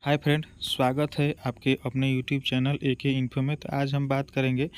Hi friend, स्वागत है आपके अपने यूट्यूब चैनल एके इन्फो में। तो आज हम बात करेंगे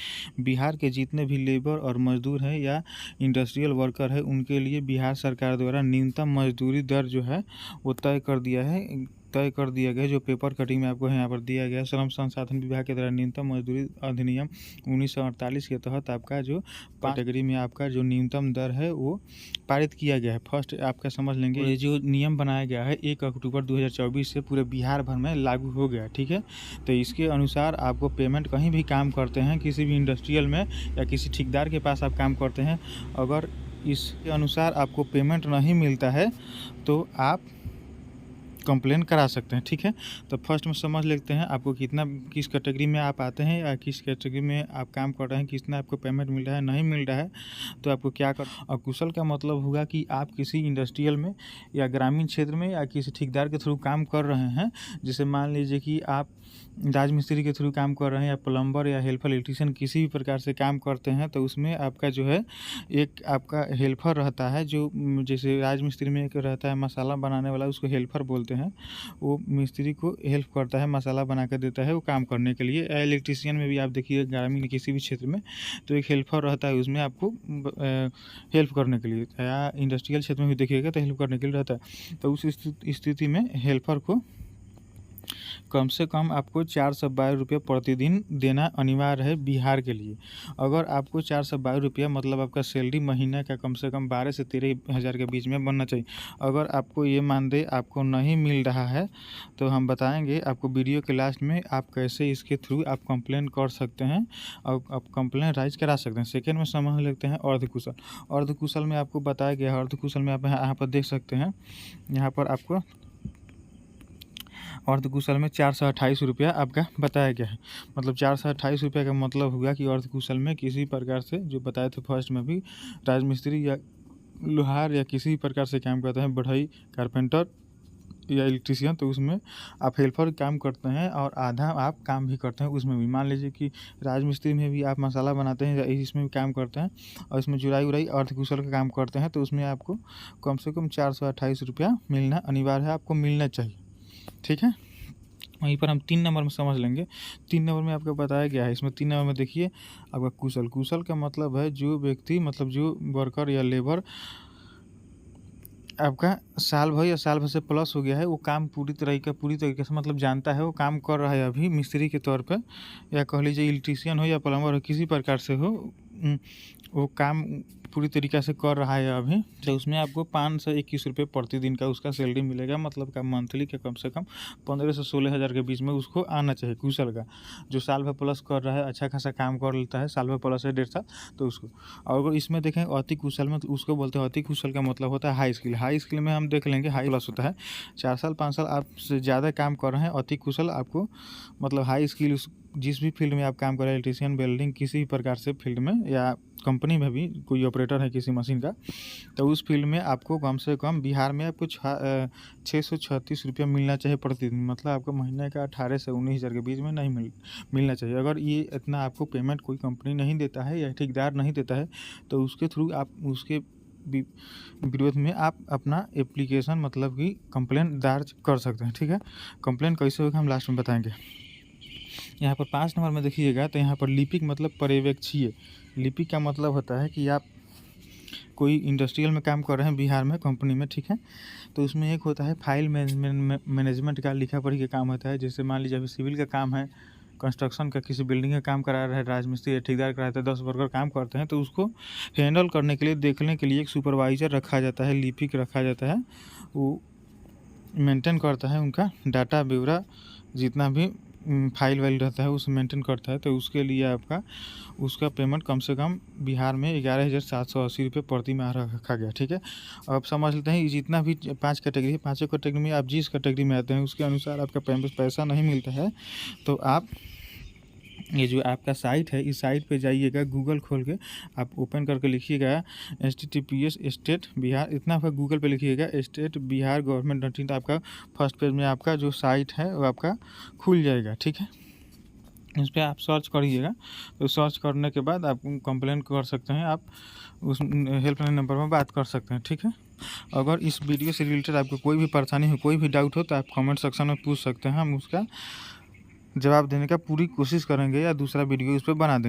बिहार के जितने भी लेबर और मजदूर हैं या इंडस्ट्रियल वर्कर है, उनके लिए बिहार सरकार द्वारा न्यूनतम मजदूरी दर जो है वो तय कर दिया गया है। जो पेपर कटिंग में आपको यहाँ पर दिया गया है, श्रम संसाधन विभाग के द्वारा न्यूनतम मजदूरी अधिनियम 1948 के तहत आपका जो कैटेगरी में आपका जो न्यूनतम दर है वो पारित किया गया है। फर्स्ट आपका समझ लेंगे, ये जो नियम बनाया गया है 1 अक्टूबर 2024 से पूरे बिहार भर में लागू हो गया, ठीक है। तो इसके अनुसार आपको पेमेंट कहीं भी काम करते हैं, किसी भी इंडस्ट्रियल में या किसी ठेकेदार के पास आप काम करते हैं, अगर इसके अनुसार आपको पेमेंट नहीं मिलता है तो आप कंप्लेन करा सकते हैं, ठीक है। तो फर्स्ट में समझ लेते हैं आपको किस कैटेगरी में आप आते हैं या किस कैटेगरी में आप काम कर रहे हैं, कितना आपको पेमेंट मिल रहा है, नहीं मिल रहा है तो आपको क्या कर। अकुशल का मतलब होगा कि आप किसी इंडस्ट्रियल में या ग्रामीण क्षेत्र में या किसी ठेकेदार के थ्रू काम कर रहे हैं। जैसे मान लीजिए कि आप राजमिस्त्री के थ्रू काम कर रहे हैं या प्लम्बर या हेल्पर इलेक्ट्रीशियन किसी भी प्रकार से काम करते हैं, तो उसमें आपका जो है एक आपका हेल्पर रहता है। जो जैसे राजमिस्त्री में एक रहता है मसाला बनाने वाला, उसको हेल्पर बोलते हैं। वो मिस्त्री को हेल्प करता है, मसाला बना कर देता है वो काम करने के लिए। इलेक्ट्रीशियन में भी आप देखिए ग्रामीण किसी भी क्षेत्र में तो एक हेल्पर रहता है, उसमें आपको हेल्प करने के लिए, या इंडस्ट्रियल क्षेत्र में भी देखिएगा तो हेल्प करने के लिए रहता है। तो उस स्थिति में हेल्पर को कम से कम आपको 422 रुपये प्रतिदिन देना अनिवार्य है बिहार के लिए। अगर आपको 422 रुपया मतलब आपका सैलरी महीने का कम से कम 12 से 13 हज़ार के बीच में बनना चाहिए। अगर आपको ये मानदेय आपको नहीं मिल रहा है तो हम बताएंगे आपको वीडियो के लास्ट में आप कैसे इसके थ्रू आप कंप्लेन कर सकते हैं और आप कंप्लेन राइज करा सकते हैं। सेकेंड में समझ लेते हैं अर्धकुशल। अर्धकुशल में आपको बताया गया है, अर्धकुशल में आप यहाँ पर देख सकते हैं, यहाँ पर आपको अर्धकुशल में 428 रुपया आपका बताया गया है। मतलब 428 रुपये का मतलब हुआ कि अर्धकुशल में किसी प्रकार से, जो बताए थे फर्स्ट में भी, राजमिस्त्री या लोहार या किसी प्रकार से काम करते हैं, बढ़ई, कारपेंटर या इलेक्ट्रीशियन, तो उसमें आप हेल्पर काम करते हैं और आधा आप काम भी करते हैं उसमें भी। मान लीजिए कि राजमिस्त्री में भी आप मसाला बनाते हैं या इसमें भी काम करते हैं और इसमें जुड़ाई उड़ाई अर्धकुशल का काम करते हैं, तो उसमें आपको कम से कम 428 रुपया मिलना अनिवार्य है, आपको मिलना चाहिए, ठीक है। वहीं पर हम 3 नंबर में समझ लेंगे। 3 नंबर में आपको बताया गया है, इसमें 3 नंबर में देखिए आपका कुशल का मतलब है जो व्यक्ति, मतलब जो वर्कर या लेबर आपका साल भर या साल भर से प्लस हो गया है, वो काम पूरी तरीके से मतलब जानता है, वो काम कर रहा है अभी मिस्त्री के तौर पे, या कह लीजिए इलेक्ट्रीशियन हो या प्लम्बर हो, किसी प्रकार से हो, वो काम पूरी तरीक़े से कर रहा है अभी, तो उसमें आपको 521 रुपये प्रतिदिन का उसका सैलरी मिलेगा। मतलब का मंथली का कम से कम 15 से 16 हज़ार के बीच में उसको आना चाहिए कुशल का। जो साल भर प्लस कर रहा है, अच्छा खासा काम कर लेता है, साल भर प्लस है 1.5 साल, तो उसको। और अगर इसमें देखें अति कुशल में, तो उसको बोलते हैं, अति कुशल का मतलब होता है हाई स्किल। हाई स्किल में हम देख लेंगे हाई प्लस होता है 4 साल 5 साल आपसे ज़्यादा काम कर रहे हैं। अति कुशल आपको मतलब हाई स्किल, जिस भी फील्ड में आप काम कर रहे हैं, इलेक्ट्रीशियन, वेल्डिंग, किसी भी प्रकार से फील्ड में, या कंपनी में भी कोई ऑपरेटर है किसी मशीन का, तो उस फील्ड में आपको कम से कम बिहार में आपको 636 रुपया मिलना चाहिए प्रतिदिन। मतलब आपको महीने का 18 से 19 हज़ार के बीच में नहीं मिलना चाहिए। अगर ये इतना आपको पेमेंट कोई कंपनी नहीं देता है या ठेकेदार नहीं देता है, तो उसके थ्रू आप उसके विरोध में आप अपना एप्लीकेशन मतलब कि कंप्लेंट दर्ज कर सकते हैं, ठीक है। कंप्लेंट कैसे होगा हम लास्ट में बताएंगे। यहाँ पर 5 नंबर में देखिएगा, तो यहाँ पर लिपिक मतलब पर्यवेक्षीय। लिपिक का मतलब होता है कि आप कोई इंडस्ट्रियल में काम कर रहे हैं बिहार में कंपनी में, ठीक है, तो उसमें एक होता है फाइल मैनेजमेंट का, लिखा पढ़ी का काम होता है। जैसे मान लीजिए अभी सिविल का काम है, कंस्ट्रक्शन का, किसी बिल्डिंग का काम करा रहा है राजमिस्त्री या ठेकेदार कराता है, 10 वर्कर काम करते हैं, तो उसको हैंडल करने के लिए, देखने के लिए एक सुपरवाइज़र रखा जाता है, लिपिक रखा जाता है। वो मेंटेन करता है उनका डाटा ब्यौरा, जितना भी फाइल वाइल रहता है उसे मेंटेन करता है। तो उसके लिए आपका उसका पेमेंट कम से कम बिहार में 11,780 रुपये प्रति माह रखा गया, ठीक है। अब समझ लेते हैं जितना भी 5 कैटेगरी है, 5 कैटेगरी में आप जिस कैटेगरी में आते हैं उसके अनुसार आपका पैसा नहीं मिलता है, तो आप ये जो आपका साइट है, इस साइट पे जाइएगा, गूगल खोल के आप ओपन करके लिखिएगा https स्टेट बिहार, इतना आपका गूगल पे लिखिएगा state Bihar government dot in, तो आपका फर्स्ट पेज में आपका जो साइट है वो आपका खुल जाएगा, ठीक है। इस पर आप सर्च करिएगा, तो सर्च करने के बाद आप कंप्लेंट कर सकते हैं, आप उस हेल्पलाइन नंबर में बात कर सकते हैं, ठीक है। अगर इस वीडियो से रिलेटेड आपको कोई भी परेशानी हो, कोई भी डाउट हो, तो आप कमेंट सेक्शन में पूछ सकते हैं। हम उसका जवाब देने का पूरी कोशिश करेंगे या दूसरा वीडियो इस पे बना देंगे।